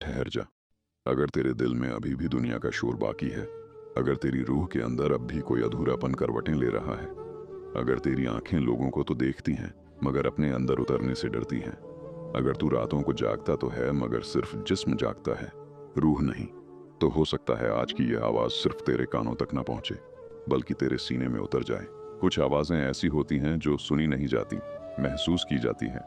ठहर जा। अगर तेरे दिल में अभी भी दुनिया का शोर बाकी है, अगर तेरी रूह के अंदर अब भी कोई अधूरापन करवटें ले रहा है, अगर तेरी आंखें लोगों को तो देखती हैं मगर अपने अंदर उतरने से डरती हैं, अगर तू रातों को जागता तो है मगर सिर्फ जिस्म जागता है, रूह नहीं, तो हो सकता है आज की यह आवाज़ सिर्फ तेरे कानों तक ना पहुंचे बल्कि तेरे सीने में उतर जाए। कुछ आवाज़ें ऐसी होती हैं जो सुनी नहीं जाती, महसूस की जाती हैं।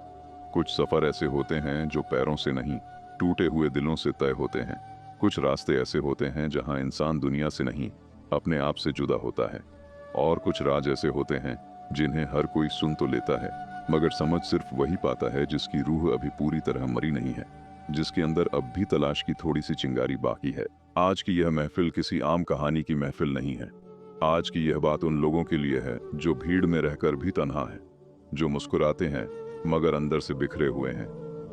कुछ सफ़र ऐसे होते हैं जो पैरों से नहीं, टूटे हुए दिलों से तय होते हैं। कुछ रास्ते ऐसे होते हैं जहां इंसान दुनिया से नहीं, अपने आप से जुदा होता है। और कुछ राज ऐसे होते हैं जिन्हें हर कोई सुन तो लेता है मगर समझ सिर्फ वही पाता है जिसकी रूह अभी पूरी तरह मरी नहीं है, जिसके अंदर अब भी तलाश की थोड़ी सी चिंगारी बाकी है। आज की यह महफिल किसी आम कहानी की महफिल नहीं है। आज की यह बात उन लोगों के लिए है जो भीड़ में रहकर भी तन्हा है, जो मुस्कुराते हैं मगर अंदर से बिखरे हुए हैं,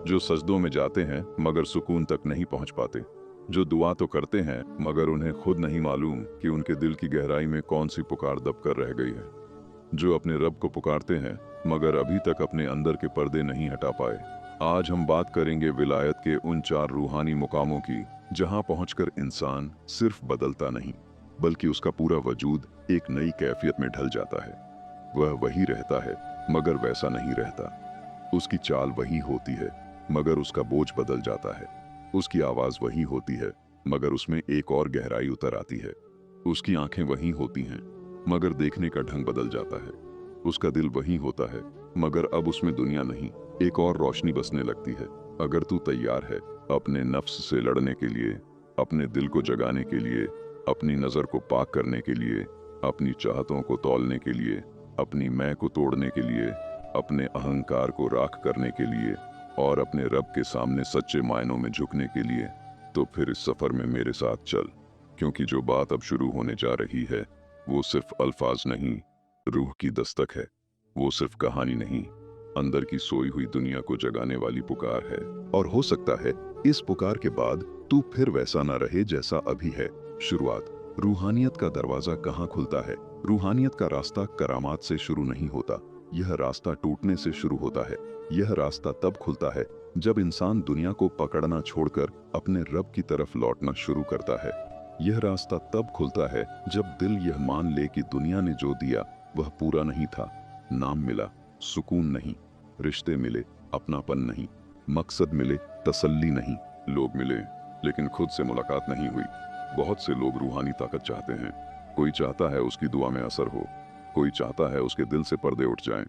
जो सजदों में जाते हैं मगर सुकून तक नहीं पहुंच पाते, जो दुआ तो करते हैं मगर उन्हें खुद नहीं मालूम कि उनके दिल की गहराई में कौन सी पुकार दब कर रह गई है, जो अपने रब को पुकारते हैं मगर अभी तक अपने अंदर के पर्दे नहीं हटा पाए। आज हम बात करेंगे विलायत के उन 4 रूहानी मुकामों की जहां पहुंचकर इंसान सिर्फ बदलता नहीं बल्कि उसका पूरा वजूद एक नई कैफियत में ढल जाता है। वह वही रहता है मगर वैसा नहीं रहता। उसकी चाल वही होती है मगर उसका बोझ बदल जाता है। उसकी आवाज वही होती है मगर उसमें एक और गहराई उतर आती है। उसकी आंखें वही होती हैं मगर देखने का ढंग बदल जाता है। उसका दिल वही होता है मगर अब उसमें दुनिया नहीं, एक और रोशनी बसने लगती है। अगर तू तैयार है अपने नफ्स से लड़ने के लिए, अपने दिल को जगाने के लिए, अपनी नजर को पाक करने के लिए, अपनी चाहतों को तौलने के लिए, अपनी मैं को तोड़ने के लिए, अपने अहंकार को राख करने के लिए और अपने रब के सामने सच्चे मायनों में झुकने के लिए, तो फिर इस सफर में मेरे साथ चल। क्योंकि जो बात अब शुरू होने जा रही है वो सिर्फ अल्फाज नहीं, रूह की दस्तक है। वो सिर्फ कहानी नहीं, अंदर की सोई हुई दुनिया को जगाने वाली पुकार है। और हो सकता है इस पुकार के बाद तू फिर वैसा ना रहे जैसा अभी है। शुरुआत। रूहानियत का दरवाजा कहाँ खुलता है? रूहानियत का रास्ता करामात से शुरू नहीं होता, यह रास्ता टूटने से शुरू होता है। यह रास्ता तब खुलता है जब इंसान दुनिया को पकड़ना छोड़कर अपने रब की तरफ लौटना शुरू करता है। यह रास्ता तब खुलता है जब दिल यह मान ले कि दुनिया ने जो दिया वह पूरा नहीं था। नाम मिला, सुकून नहीं, रिश्ते मिले, अपनापन नहीं, मकसद मिले, तसल्ली नहीं, लोग मिले लेकिन खुद से मुलाकात नहीं हुई। बहुत से लोग रूहानी ताकत चाहते हैं। कोई चाहता है उसकी दुआ में असर हो, कोई चाहता है उसके दिल से पर्दे उठ जाएं,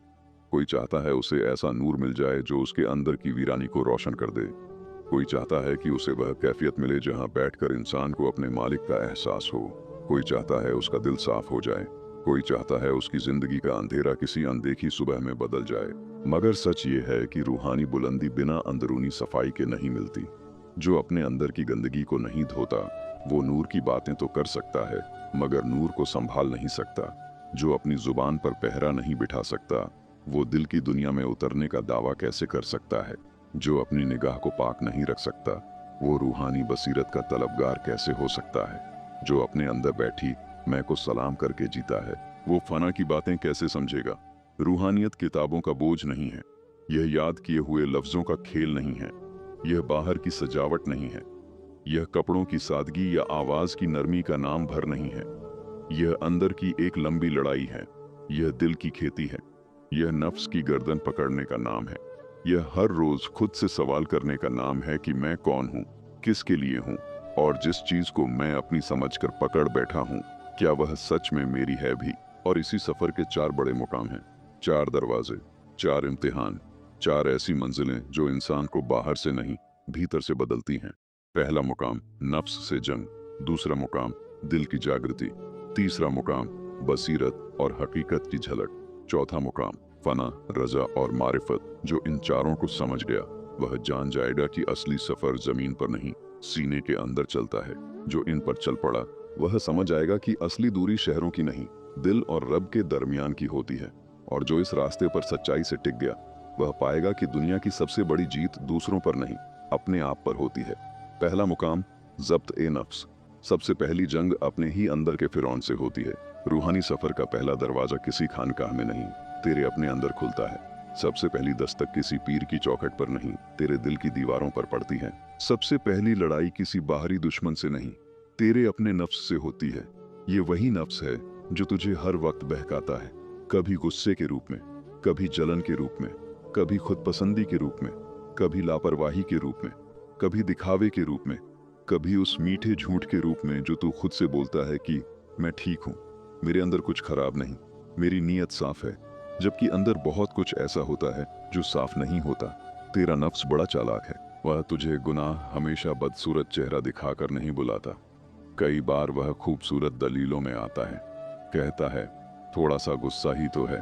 कोई चाहता है उसे ऐसा नूर मिल जाए जो उसके अंदर की वीरानी को रोशन कर दे, कोई चाहता है कि उसे वह कैफियत मिले जहां बैठकर इंसान को अपने मालिक का एहसास हो, कोई चाहता है उसका दिल साफ हो जाए, कोई चाहता है उसकी जिंदगी का अंधेरा किसी अनदेखी सुबह में बदल जाए। मगर सच ये है कि रूहानी बुलंदी बिना अंदरूनी सफाई के नहीं मिलती। जो अपने अंदर की गंदगी को नहीं धोता वो नूर की बातें तो कर सकता है मगर नूर को संभाल नहीं सकता। जो अपनी जुबान पर पहरा नहीं बिठा सकता वो दिल की दुनिया में उतरने का दावा कैसे कर सकता है? जो अपनी निगाह को पाक नहीं रख सकता वो रूहानी बसीरत का तलबगार कैसे हो सकता है? जो अपने अंदर बैठी मैं को सलाम करके जीता है वो फना की बातें कैसे समझेगा? रूहानियत किताबों का बोझ नहीं है, यह याद किए हुए लफ्जों का खेल नहीं है, यह बाहर की सजावट नहीं है, यह कपड़ों की सादगी या आवाज की नरमी का नाम भर नहीं है। यह अंदर की एक लंबी लड़ाई है, यह दिल की खेती है, यह नफ्स की गर्दन पकड़ने का नाम है। यह हर रोज खुद से सवाल करने का नाम है कि मैं कौन हूँ, किसके लिए हूँ, और जिस चीज को मैं अपनी समझकर पकड़ बैठा हूँ क्या वह सच में मेरी है भी? और इसी सफर के 4 बड़े मुकाम हैं, 4 दरवाजे, 4 इम्तिहान, 4 ऐसी मंजिलें जो इंसान को बाहर से नहीं भीतर से बदलती हैं। पहला मुकाम नफ्स से जंग, दूसरा मुकाम दिल की जागृति, तीसरा मुकाम बसीरत और हकीकत की झलक, चौथा मुकाम फना, रजा और मारिफत। जो इन चारों को समझ गया वह जान जाएगा कि असली सफर जमीन पर नहीं सीने के अंदर चलता है। जो इन पर चल पड़ा वह समझ आएगा कि असली दूरी शहरों की नहीं दिल और रब के दरमियान की होती है। और जो इस रास्ते पर सच्चाई से टिक गया वह पाएगा कि दुनिया की सबसे बड़ी जीत दूसरों पर नहीं अपने आप पर होती है। पहला मुकाम जब्त ए नफ्स। सबसे पहली जंग अपने ही अंदर के फिरौन से होती है। रूहानी सफर का पहला दरवाजा किसी खानकाह में नहीं तेरे अपने अंदर खुलता है। सबसे पहली दस्तक किसी पीर की चौखट पर नहीं, तेरे दिल की दीवारों पर पड़ती है। सबसे पहली लड़ाई किसी बाहरी दुश्मन से नहीं, तेरे अपने नफ्स से होती है। ये वही नफ्स है जो तुझे हर वक्त बहकाता है, कभी गुस्से के रूप में, कभी जलन के रूप में, कभी खुदपसंदी के रूप में, कभी लापरवाही के रूप में, कभी दिखावे के रूप में, कभी उस मीठे झूठ के रूप में जो तू खुद से बोलता है कि मैं ठीक हूं, मेरे अंदर कुछ खराब नहीं, मेरी नीयत साफ है, जबकि अंदर बहुत कुछ ऐसा होता है जो साफ नहीं होता। तेरा नफ्स बड़ा चालाक है। वह तुझे गुनाह हमेशा बदसूरत चेहरा दिखाकर नहीं बुलाता। कई बार वह खूबसूरत दलीलों में आता है, कहता है थोड़ा सा गुस्सा ही तो है,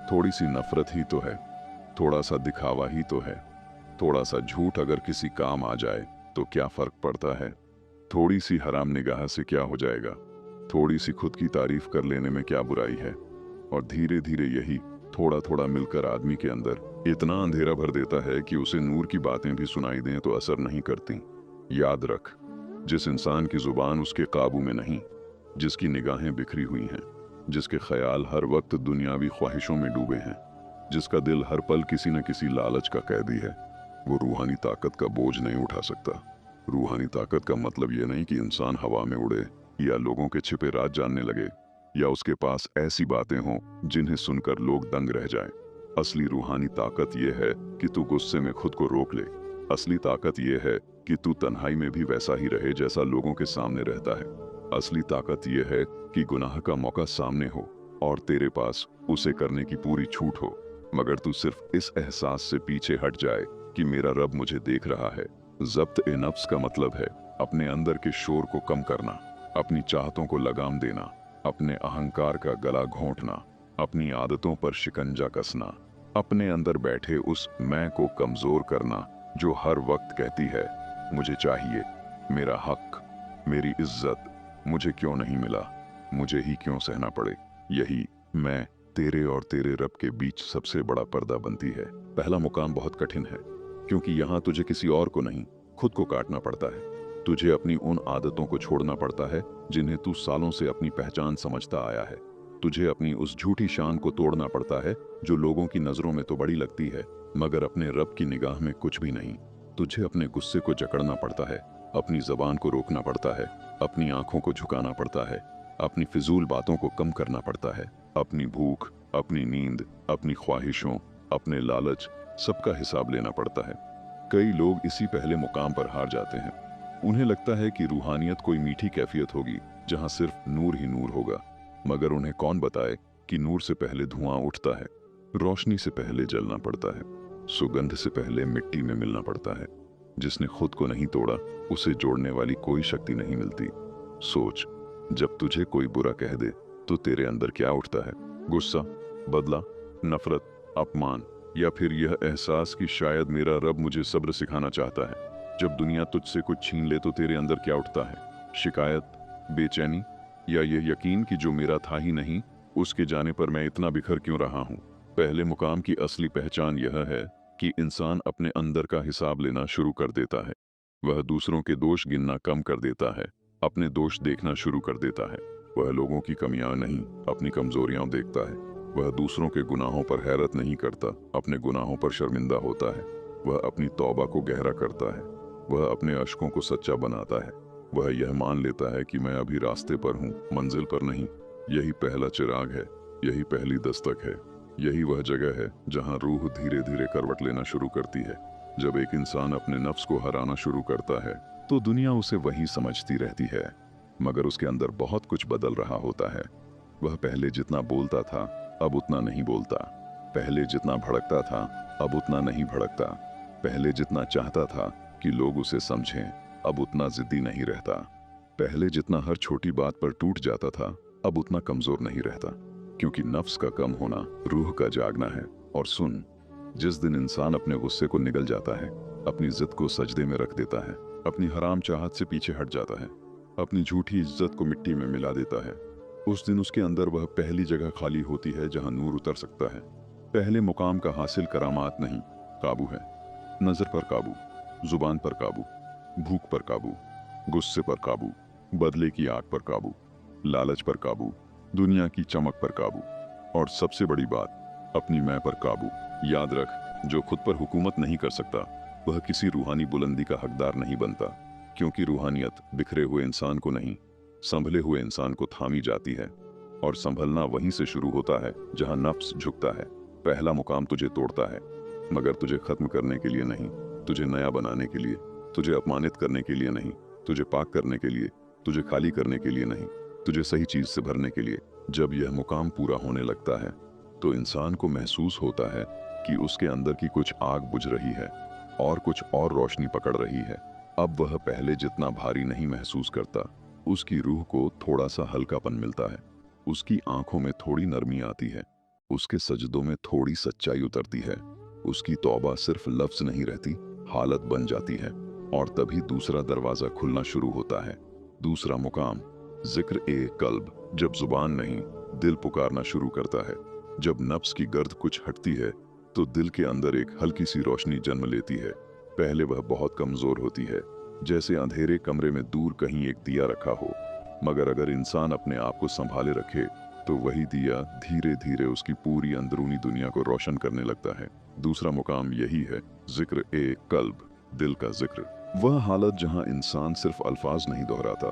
थोड़ी सी नफरत ही तो है, थोड़ा सा दिखावा ही तो है, थोड़ा सा झूठ अगर किसी काम आ जाए तो क्या फर्क पड़ता है, थोड़ी सी हराम निगाह से क्या हो जाएगा, थोड़ी सी खुद की तारीफ कर लेने में क्या बुराई है। और धीरे धीरे यही थोड़ा थोड़ा मिलकर आदमी के अंदर इतना अंधेरा भर देता है कि उसे नूर की बातें भी सुनाई दें तो असर नहीं करती। याद रख, जिस इंसान की जुबान उसके काबू में नहीं, जिसकी निगाहें बिखरी हुई हैं, जिसके ख्याल हर वक्त दुनियावी ख्वाहिशों में डूबे हैं, जिसका दिल हर पल किसी न किसी लालच का कैदी है, वो रूहानी ताकत का बोझ नहीं उठा सकता। रूहानी ताकत का मतलब ये नहीं कि इंसान हवा में उड़े या लोगों के छिपे राज जानने लगे या उसके पास ऐसी बातें हों जिन्हें सुनकर लोग दंग रह जाएं। असली रूहानी ताकत यह है कि तू गुस्से में खुद को रोक ले। असली ताकत यह है कि तू तन्हाई में भी वैसा ही रहे जैसा लोगों के सामने रहता है। असली ताकत यह है कि गुनाह का मौका सामने हो और तेरे पास उसे करने की पूरी छूट हो, मगर तू सिर्फ इस एहसास से पीछे हट जाए कि मेरा रब मुझे देख रहा है। ज़ब्त ए नफ्स का मतलब है अपने अंदर के शोर को कम करना, अपनी चाहतों को लगाम देना, अपने अहंकार का गला घोंटना, अपनी आदतों पर शिकंजा कसना, अपने अंदर बैठे उस मैं को कमजोर करना जो हर वक्त कहती है मुझे चाहिए, मेरा हक, मेरी इज्जत मुझे क्यों नहीं मिला, मुझे ही क्यों सहना पड़े। यही मैं तेरे और तेरे रब के बीच सबसे बड़ा पर्दा बनती है। पहला मुकाम बहुत कठिन है क्योंकि यहाँ तुझे किसी और को नहीं, खुद को काटना पड़ता है। तुझे अपनी उन आदतों को छोड़ना पड़ता है जिन्हें तू सालों से अपनी पहचान समझता आया है। तुझे अपनी उस झूठी शान को तोड़ना पड़ता है जो लोगों की नजरों में तो बड़ी लगती है मगर अपने रब की निगाह में कुछ भी नहीं। तुझे अपने गुस्से को जकड़ना पड़ता है, अपनी जबान को रोकना पड़ता है, अपनी आंखों को झुकाना पड़ता है, अपनी फिजूल बातों को कम करना पड़ता है, अपनी भूख, अपनी नींद, अपनी ख्वाहिशों, अपने लालच, सबका हिसाब लेना पड़ता है। कई लोग इसी पहले मुकाम पर हार जाते हैं। उन्हें लगता है कि रूहानियत कोई मीठी कैफियत होगी जहां सिर्फ नूर ही नूर होगा, मगर उन्हें कौन बताए कि नूर से पहले धुआं उठता है, रोशनी से पहले जलना पड़ता है, सुगंध से पहले मिट्टी में मिलना पड़ता है। जिसने खुद को नहीं तोड़ा उसे जोड़ने वाली कोई शक्ति नहीं मिलती। सोच, जब तुझे कोई बुरा कह दे तो तेरे अंदर क्या उठता है? गुस्सा, बदला, नफरत, अपमान, या फिर यह एहसास कि शायद मेरा रब मुझे सब्र सिखाना चाहता है। जब दुनिया तुझसे कुछ छीन ले तो तेरे अंदर क्या उठता है? शिकायत, बेचैनी, या यह यकीन कि जो मेरा था ही नहीं उसके जाने पर मैं इतना बिखर क्यों रहा हूँ? पहले मुकाम की असली पहचान यह है कि इंसान अपने अंदर का हिसाब लेना शुरू कर देता है। वह दूसरों के दोष गिनना कम कर देता है, अपने दोष देखना शुरू कर देता है। वह लोगों की कमियां नहीं, अपनी कमजोरियां देखता है। वह दूसरों के गुनाहों पर हैरत नहीं करता, अपने गुनाहों पर शर्मिंदा होता है। वह अपनी तौबा को गहरा करता है, वह अपने अश्कों को सच्चा बनाता है। वह यह मान लेता है कि मैं अभी रास्ते पर हूँ, मंजिल पर नहीं। यही पहला चिराग है, यही पहली दस्तक है, यही वह जगह है जहाँ रूह धीरे धीरे करवट लेना शुरू करती है। जब एक इंसान अपने नफ्स को हराना शुरू करता है तो दुनिया उसे वही समझती रहती है, मगर उसके अंदर बहुत कुछ बदल रहा होता है। वह पहले जितना बोलता था अब उतना नहीं बोलता, पहले जितना भड़कता था अब उतना नहीं भड़कता, पहले जितना चाहता था कि लोग उसे समझें अब उतना जिद्दी नहीं रहता, पहले जितना हर छोटी बात पर टूट जाता था अब उतना कमजोर नहीं रहता। क्योंकि नफ्स का कम होना रूह का जागना है। और सुन, जिस दिन इंसान अपने गुस्से को निगल जाता है, अपनी जिद को सजदे में रख देता है, अपनी हराम चाहत से पीछे हट जाता है, अपनी झूठी इज्जत को मिट्टी में मिला देता है, उस दिन उसके अंदर वह पहली जगह खाली होती है जहां नूर उतर सकता है। पहले मुकाम का हासिल करामात नहीं, काबू है। नजर पर काबू, जुबान पर काबू, भूख पर काबू, गुस्से पर काबू, बदले की आग पर काबू, लालच पर काबू, दुनिया की चमक पर काबू, और सबसे बड़ी बात, अपनी मैं पर काबू। याद रख, जो खुद पर हुकूमत नहीं कर सकता वह किसी रूहानी बुलंदी का हकदार नहीं बनता, क्योंकि रूहानियत बिखरे हुए इंसान को नहीं, संभले हुए इंसान को थामी जाती है। और संभलना वहीं से शुरू होता है जहां नफ्स झुकता है। पहला मुकाम तुझे तोड़ता है, मगर तुझे खत्म करने के लिए नहीं, तुझे नया बनाने के लिए, तुझे अपमानित करने के लिए नहीं, तुझे पाक करने के लिए, तुझे खाली करने के लिए नहीं, तुझे सही चीज से भरने के लिए। जब यह मुकाम पूरा होने लगता है तो इंसान को महसूस होता है कि उसके अंदर की कुछ आग बुझ रही है और कुछ और रोशनी पकड़ रही है। अब वह पहले जितना भारी नहीं महसूस करता, उसकी रूह को थोड़ा सा हल्कापन मिलता है, उसकी आंखों में थोड़ी नरमी आती है, उसके सजदों में थोड़ी सच्चाई उतरती है, उसकी तौबा सिर्फ लफ्ज नहीं रहती, हालत बन जाती है। और तभी दूसरा दरवाजा खुलना शुरू होता है। दूसरा मुकाम, जिक्र ए कल्ब। जब जुबान नहीं, दिल पुकारना शुरू करता है। जब नफ्स की गर्द कुछ हटती है तो दिल के अंदर एक हल्की सी रोशनी जन्म लेती है। पहले वह बहुत कमजोर होती है, जैसे अंधेरे कमरे में दूर कहीं एक दिया रखा हो, मगर अगर इंसान अपने आप को संभाले रखे तो वही दिया धीरे धीरे उसकी पूरी अंदरूनी दुनिया को रोशन करने लगता है। दूसरा मुकाम यही है, जिक्र ए कल्ब, दिल का जिक्र। वह हालत जहां इंसान सिर्फ अल्फाज नहीं दोहराता,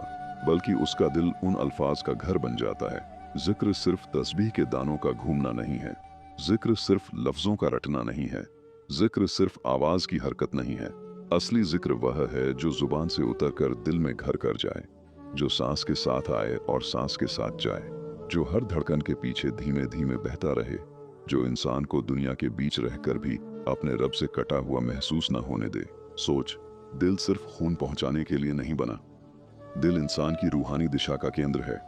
बल्कि उसका दिल उन अल्फाज का घर बन जाता है। जिक्र सिर्फ तस्बीह के दानों का घूमना नहीं है, जिक्र सिर्फ लफ्जों का रटना नहीं है, जिक्र सिर्फ आवाज की हरकत नहीं है। असली जिक्र वह है जो जुबान से उतरकर दिल में घर कर जाए, जो सांस के साथ आए और सांस के साथ जाए, जो हर धड़कन के पीछे धीमे धीमे बहता रहे, जो इंसान को दुनिया के बीच रहकर भी अपने रब से कटा हुआ महसूस न होने दे। सोच, दिल सिर्फ खून पहुंचाने के लिए नहीं बना, दिल इंसान की रूहानी दिशा का केंद्र है।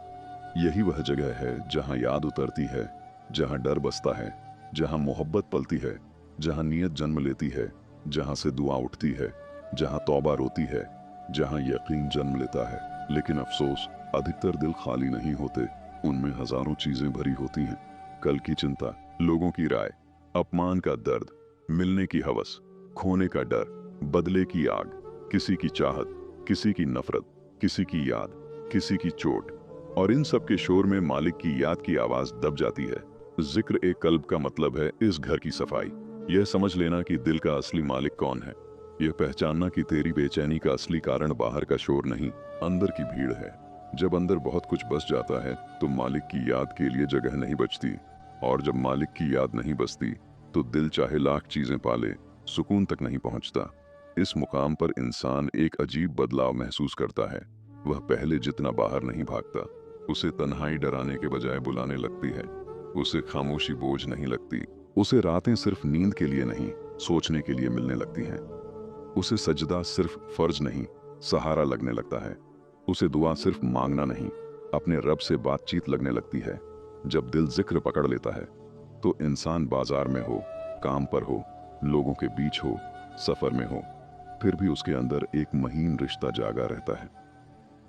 यही वह जगह है जहां याद उतरती है, जहां डर बसता है, जहां मोहब्बत पलती है, जहां नीयत जन्म लेती है, जहां से दुआ उठती है, जहां तौबा रोती है, जहां यकीन जन्म लेता है। लेकिन अफसोस, अधिकतर दिल खाली नहीं होते, उनमें हजारों चीजें भरी होती हैं। कल की चिंता, लोगों की राय, अपमान का दर्द, मिलने की हवस, खोने का डर, बदले की आग, किसी की चाहत, किसी की नफरत, किसी की याद, किसी की चोट। और इन सब के शोर में मालिक की याद की आवाज दब जाती है। जिक्र ए कल्ब का मतलब है इस घर की सफाई। यह समझ लेना कि दिल का असली मालिक कौन है। यह पहचानना कि तेरी बेचैनी का असली कारण बाहर का शोर नहीं, अंदर की भीड़ है। जब अंदर बहुत कुछ बस जाता है तो मालिक की याद के लिए जगह नहीं बचती, और जब मालिक की याद नहीं बसती तो दिल चाहे लाख चीजें पाले, सुकून तक नहीं पहुंचता। इस मुकाम पर इंसान एक अजीब बदलाव महसूस करता है। वह पहले जितना बाहर नहीं भागता, उसे तन्हाई डराने के बजाय बुलाने लगती है। उसे खामोशी बोझ नहीं लगती, उसे रातें सिर्फ नींद के लिए नहीं, सोचने के लिए मिलने लगती हैं। उसे सजदा सिर्फ फर्ज नहीं, सहारा लगने लगता है। उसे दुआ सिर्फ मांगना नहीं, अपने रब से बातचीत लगने लगती है। जब दिल जिक्र पकड़ लेता है तो इंसान बाजार में हो, काम पर हो, लोगों के बीच हो, सफर में हो, फिर भी उसके अंदर एक महीन रिश्ता जागा रहता है।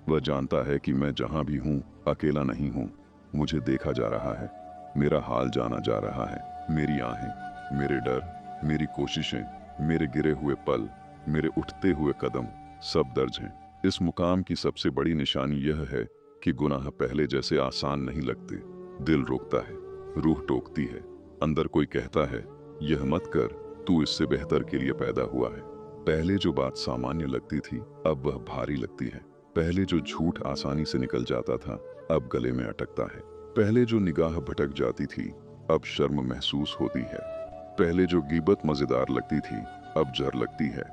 वह जानता है कि मैं जहां भी हूं अकेला नहीं हूं, मुझे देखा जा रहा है, मेरा हाल जाना जा रहा है। मेरी आहें, मेरे डर, मेरी कोशिशें, मेरे गिरे हुए पल, मेरे उठते हुए कदम, सब दर्ज हैं। इस मुकाम की सबसे बड़ी निशानी यह है कि गुनाह पहले जैसे आसान नहीं लगते। दिल रोकता है, रूह टोकती है, अंदर कोई कहता है यह मत कर, तू इससे बेहतर के लिए पैदा हुआ है। पहले जो बात सामान्य लगती थी अब वह भारी लगती है। पहले जो झूठ आसानी से निकल जाता था अब गले में अटकता है। पहले जो निगाह भटक जाती थी अब शर्म महसूस होती है। पहले जो गीबत मजेदार लगती थी अब जर लगती है।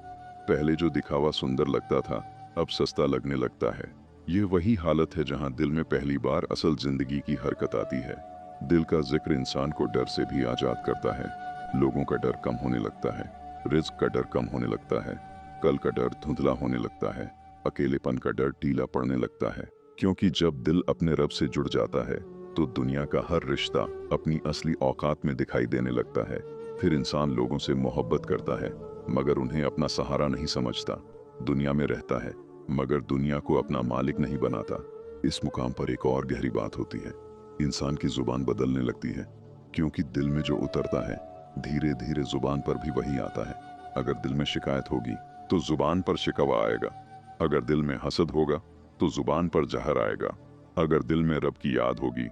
पहले जो दिखावा सुंदर लगता था अब सस्ता लगने लगता है। यह वही हालत है जहां दिल में पहली बार असल जिंदगी की हरकत आती है। दिल का जिक्र इंसान को डर से भी आजाद करता है। लोगों का डर कम होने लगता है, रिस्क का डर कम होने लगता है, कल का डर धुंधला होने लगता है, अकेलेपन का डर ढीला पड़ने लगता है। क्योंकि जब दिल अपने रब से जुड़ जाता है तो दुनिया का हर रिश्ता अपनी असली औकात में दिखाई देने लगता है। फिर इंसान लोगों से मोहब्बत करता है मगर उन्हें अपना सहारा नहीं समझता। दुनिया में रहता है मगर दुनिया को अपना मालिक नहीं बनाता। इस मुकाम पर एक और गहरी बात होती है, इंसान की जुबान बदलने लगती है, क्योंकि दिल में जो उतरता है धीरे धीरे जुबान पर भी वही आता है। अगर दिल में शिकायत होगी तो जुबान पर शिकवा आएगा, अगर दिल में हसद होगा तो जुबान पर जहर आएगा, अगर दिल में रब की याद होगी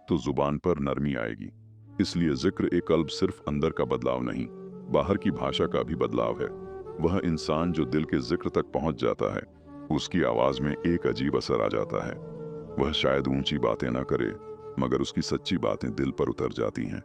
तो जुबान पर नरमी आएगी। इसलिए जिक्र ए कल्ब सिर्फ अंदर का बदलाव नहीं, बाहर की भाषा का भी बदलाव है। वह इंसान जो दिल के जिक्र तक पहुंच जाता है, उसकी आवाज में एक अजीब असर आ जाता है। वह शायद ऊंची बातें ना करे, मगर उसकी सच्ची बातें दिल पर उतर जाती हैं।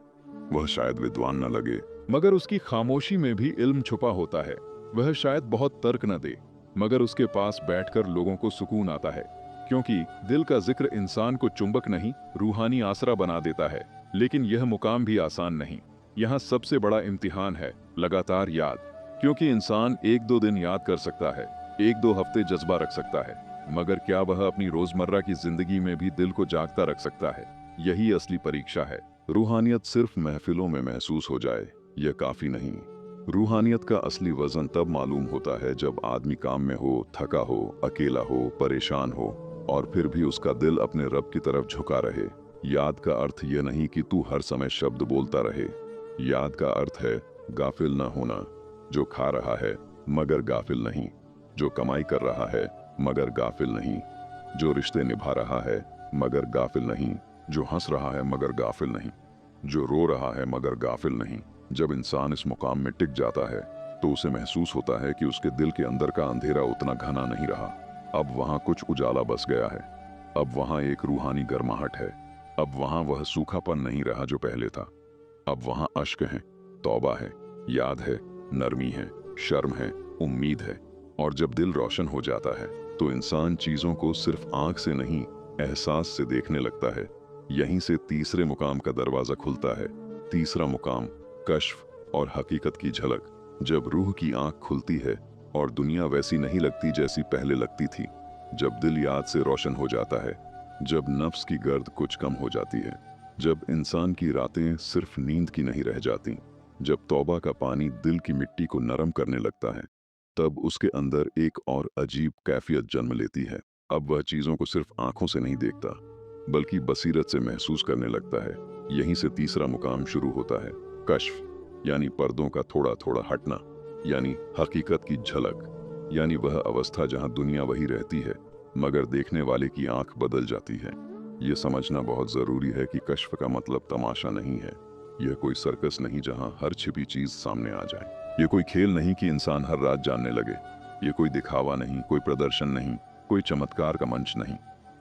वह शायद विद्वान न लगे, मगर उसकी खामोशी में भी इल्म छुपा होता है। वह शायद बहुत तर्क न दे, मगर उसके पास बैठकर लोगों को सुकून आता है। क्योंकि दिल का जिक्र इंसान को चुंबक नहीं, रूहानी आसरा बना देता है। लेकिन यह मुकाम भी आसान नहीं। यहाँ सबसे बड़ा इम्तिहान है लगातार याद। क्योंकि इंसान एक दो दिन याद कर सकता है, एक दो हफ्ते जज्बा रख सकता है, मगर क्या वह अपनी रोजमर्रा की जिंदगी में भी दिल को जागता रख सकता है? यही असली परीक्षा है। रूहानियत सिर्फ महफिलों में महसूस हो जाए, यह काफी नहीं। रूहानियत का असली वजन तब मालूम होता है जब आदमी काम में हो, थका हो, अकेला हो, परेशान हो, और फिर भी उसका दिल अपने रब की तरफ झुका रहे। याद का अर्थ यह नहीं कि तू हर समय शब्द बोलता रहे। याद का अर्थ है गाफिल न होना। जो खा रहा है मगर गाफिल नहीं, जो कमाई कर रहा है मगर गाफिल नहीं, जो रिश्ते निभा रहा है मगर गाफिल नहीं, जो हंस रहा है मगर गाफिल नहीं, जो रो रहा है मगर गाफिल नहीं। जब इंसान इस मुकाम में टिक जाता है तो उसे महसूस होता है कि उसके दिल के अंदर का अंधेरा उतना घना नहीं रहा। अब वहाँ कुछ उजाला बस गया है। अब वहाँ एक रूहानी गर्माहट है। अब वहाँ वह सूखापन नहीं रहा जो पहले था। अब वहाँ अश्क है, तौबा है, याद है, नरमी है, शर्म है, उम्मीद है। और जब दिल रोशन हो जाता है तो इंसान चीजों को सिर्फ आंख से नहीं, एहसास से देखने लगता है। यहीं से तीसरे मुकाम का दरवाजा खुलता है। तीसरा मुकाम कश्फ और हकीकत की झलक। जब रूह की आंख खुलती है और दुनिया वैसी नहीं लगती जैसी पहले लगती थी। जब दिल याद से रोशन हो जाता है, जब नफ्स की गर्द कुछ कम हो जाती है, जब इंसान की रातें सिर्फ नींद की नहीं रह जाती, जब तौबा का पानी दिल की मिट्टी को नरम करने लगता है, तब उसके अंदर एक और अजीब कैफियत जन्म लेती है। अब वह चीजों को सिर्फ आंखों से नहीं देखता, बल्कि बसीरत से महसूस करने लगता है। यहीं से तीसरा मुकाम शुरू होता है, कश्फ, यानी पर्दों का थोड़ा थोड़ा हटना, यानी हकीकत की झलक, यानी वह अवस्था जहां दुनिया वही रहती है मगर देखने वाले की आंख बदल जाती है। यह समझना बहुत जरूरी है कि कश्फ का मतलब तमाशा नहीं है। यह कोई सर्कस नहीं जहां हर छिपी चीज सामने आ जाए। यह कोई खेल नहीं कि इंसान हर रात जानने लगे। यह कोई दिखावा नहीं, कोई प्रदर्शन नहीं, कोई चमत्कार का मंच नहीं।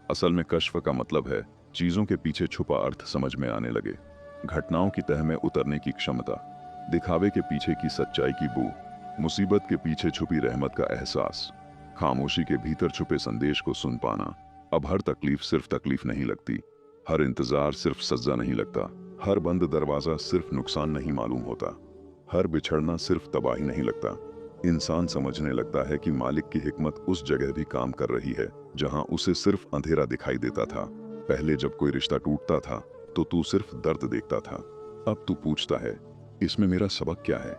असल में कश्फ का मतलब है चीजों के पीछे छुपा अर्थ समझ में आने लगे, घटनाओं की तह में उतरने की क्षमता, दिखावे के पीछे की सच्चाई की बू, मुसीबत के पीछे छुपी रहमत का एहसास, खामोशी के भीतर छुपे संदेश को सुन पाना। अब हर तकलीफ सिर्फ तकलीफ नहीं लगती, हर इंतजार सिर्फ सज्जा नहीं लगता, हर बंद दरवाजा सिर्फ नुकसान नहीं मालूम होता, हर बिछड़ना सिर्फ तबाही नहीं लगता। इंसान समझने लगता है कि मालिक की हिकमत उस जगह भी काम कर रही है जहां उसे सिर्फ अंधेरा दिखाई देता था। पहले जब कोई रिश्ता टूटता था तो तू सिर्फ दर्द देखता था। अब तू पूछता है, इसमें मेरा सबक क्या है?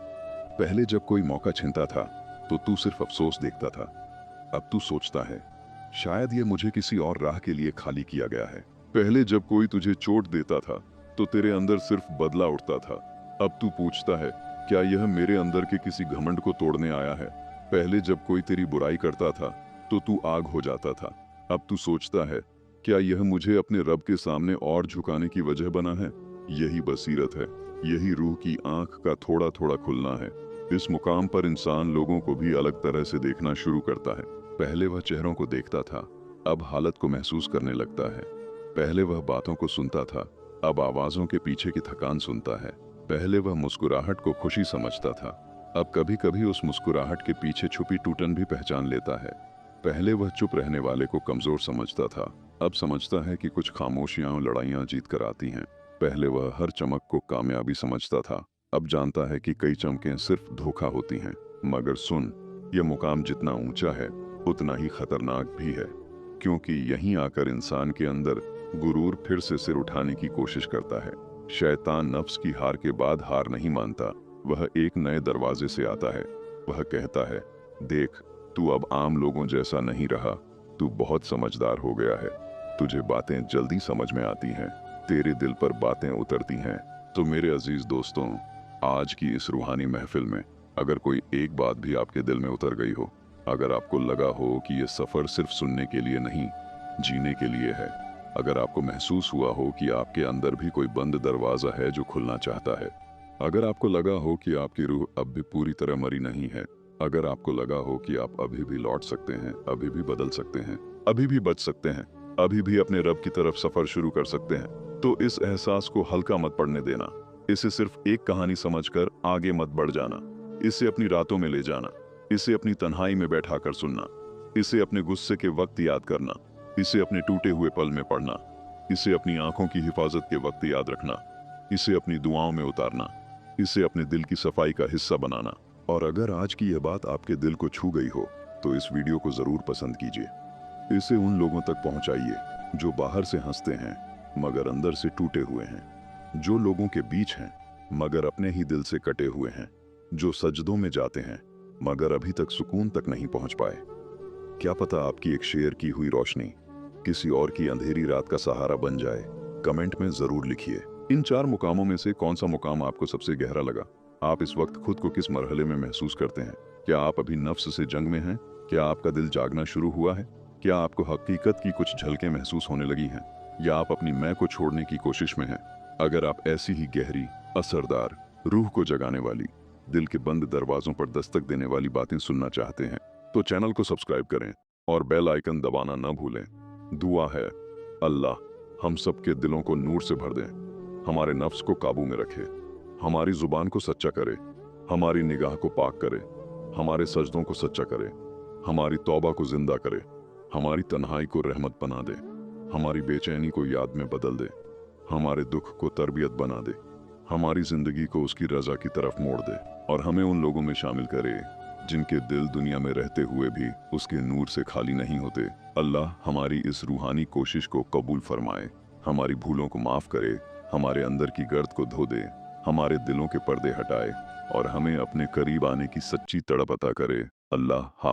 पहले जब कोई मौका छिनता था तो तू सिर्फ अफसोस देखता था। अब तू सोचता है, शायद ये मुझे किसी और राह के लिए खाली किया गया है। पहले जब कोई तुझे चोट देता था तो तेरे अंदर सिर्फ बदला उठता था। अब तू पूछता है, क्या यह मेरे अंदर के किसी घमंड को तोड़ने आया है? पहले जब कोई तेरी बुराई करता था तो तू आग हो जाता था। अब तू सोचता है, क्या यह मुझे अपने रब के सामने और झुकाने की वजह बना है? यही बसीरत है, यही रूह की आंख का थोड़ा थोड़ा खुलना है। इस मुकाम पर इंसान लोगों को भी अलग तरह से देखना शुरू करता है। पहले वह चेहरों को देखता था, अब हालत को महसूस करने लगता है। पहले वह बातों को सुनता था, अब आवाजों के पीछे की थकान सुनता है। पहले वह मुस्कुराहट को खुशी समझता था, अब कभी कभी उस मुस्कुराहट के पीछे छुपी टूटन भी पहचान लेता है। पहले वह चुप रहने वाले को कमजोर समझता था, अब समझता है कि कुछ खामोशियां और लड़ाइयां जीत कर आती हैं। पहले वह हर चमक को कामयाबी समझता था, अब जानता है कि कई चमकें सिर्फ धोखा होती हैं। मगर सुन, यह मुकाम जितना ऊंचा है उतना ही खतरनाक भी है, क्योंकि यहीं आकर इंसान के अंदर गुरूर फिर से सिर उठाने की कोशिश करता है। शैतान नफ्स की हार के बाद हार नहीं मानता, वह एक नए दरवाजे से आता है। वह कहता है, देख, तू अब आम लोगों जैसा नहीं रहा, तू बहुत समझदार हो गया है। तुझे बातें जल्दी समझ में आती हैं, तेरे दिल पर बातें उतरती हैं। तो मेरे अजीज दोस्तों, आज की इस रूहानी महफिल में अगर कोई एक बात भी आपके दिल में उतर गई हो, अगर आपको लगा हो कि यह सफर सिर्फ सुनने के लिए नहीं, जीने के लिए है, अगर आपको महसूस हुआ हो कि आपके अंदर भी कोई बंद दरवाजा है जो खुलना चाहता है, अगर आपको लगा हो कि आपकी रूह अब भी पूरी तरह मरी नहीं है, अगर आपको लगा हो कि आप अभी भी लौट सकते हैं, अभी भी बदल सकते हैं, अभी भी बच सकते हैं, अभी भी अपने रब की तरफ सफर शुरू कर सकते हैं, तो इस एहसास को हल्का मत पड़ने देना। इसे सिर्फ एक कहानी समझकर आगे मत बढ़ जाना। इसे अपनी रातों में ले जाना, इसे अपनी तन्हाई में बैठाकर सुनना, इसे अपने गुस्से के वक्त याद करना, इसे अपने टूटे हुए पल में पढ़ना, इसे अपनी आंखों की हिफाजत के वक्त याद रखना, इसे अपनी दुआओं में उतारना, इसे अपने दिल की सफाई का हिस्सा बनाना। और अगर आज की यह बात आपके दिल को छू गई हो तो इस वीडियो को जरूर पसंद कीजिए। इसे उन लोगों तक पहुंचाइए जो बाहर से हंसते हैं मगर अंदर से टूटे हुए हैं, जो लोगों के बीच हैं मगर अपने ही दिल से कटे हुए हैं, जो सजदों में जाते हैं मगर अभी तक सुकून तक नहीं पहुंच पाए। क्या पता आपकी एक शेयर की हुई रोशनी किसी और की अंधेरी रात का सहारा बन जाए। कमेंट में जरूर लिखिए इन 4 मुकामों में से कौन सा मुकाम आपको सबसे गहरा लगा। आप इस वक्त खुद को किस मरहले में महसूस करते हैं? क्या आप अभी नफ्स से जंग में हैं? क्या आपका दिल जागना शुरू हुआ है? क्या आपको हकीकत की कुछ झलकें महसूस होने लगी हैं? या आप अपनी मैं को छोड़ने की कोशिश में हैं? अगर आप ऐसी ही गहरी, असरदार, रूह को जगाने वाली, दिल के बंद दरवाजों पर दस्तक देने वाली बातें सुनना चाहते हैं तो चैनल को सब्सक्राइब करें और बेल आइकन दबाना न भूलें। दुआ है अल्लाह हम सबके दिलों को नूर से भर दें, हमारे नफ्स को काबू में रखे, हमारी जुबान को सच्चा करे, हमारी निगाह को पाक करे, हमारे सजदों को सच्चा करे, हमारी तौबा को जिंदा करे, हमारी तन्हाई को रहमत बना दे, हमारी बेचैनी को याद में बदल दे, हमारे दुख को तरबियत बना दे, हमारी जिंदगी को उसकी रजा की तरफ मोड़ दे और हमें उन लोगों में शामिल करे जिनके दिल दुनिया में रहते हुए भी उसके नूर से खाली नहीं होते। अल्लाह हमारी इस रूहानी कोशिश को कबूल फरमाए, हमारी भूलों को माफ करे, हमारे अंदर की गर्द को धो दे, हमारे दिलों के पर्दे हटाए और हमें अपने करीब आने की सच्ची तड़प अता करे। अल्लाह हाफ़िज़।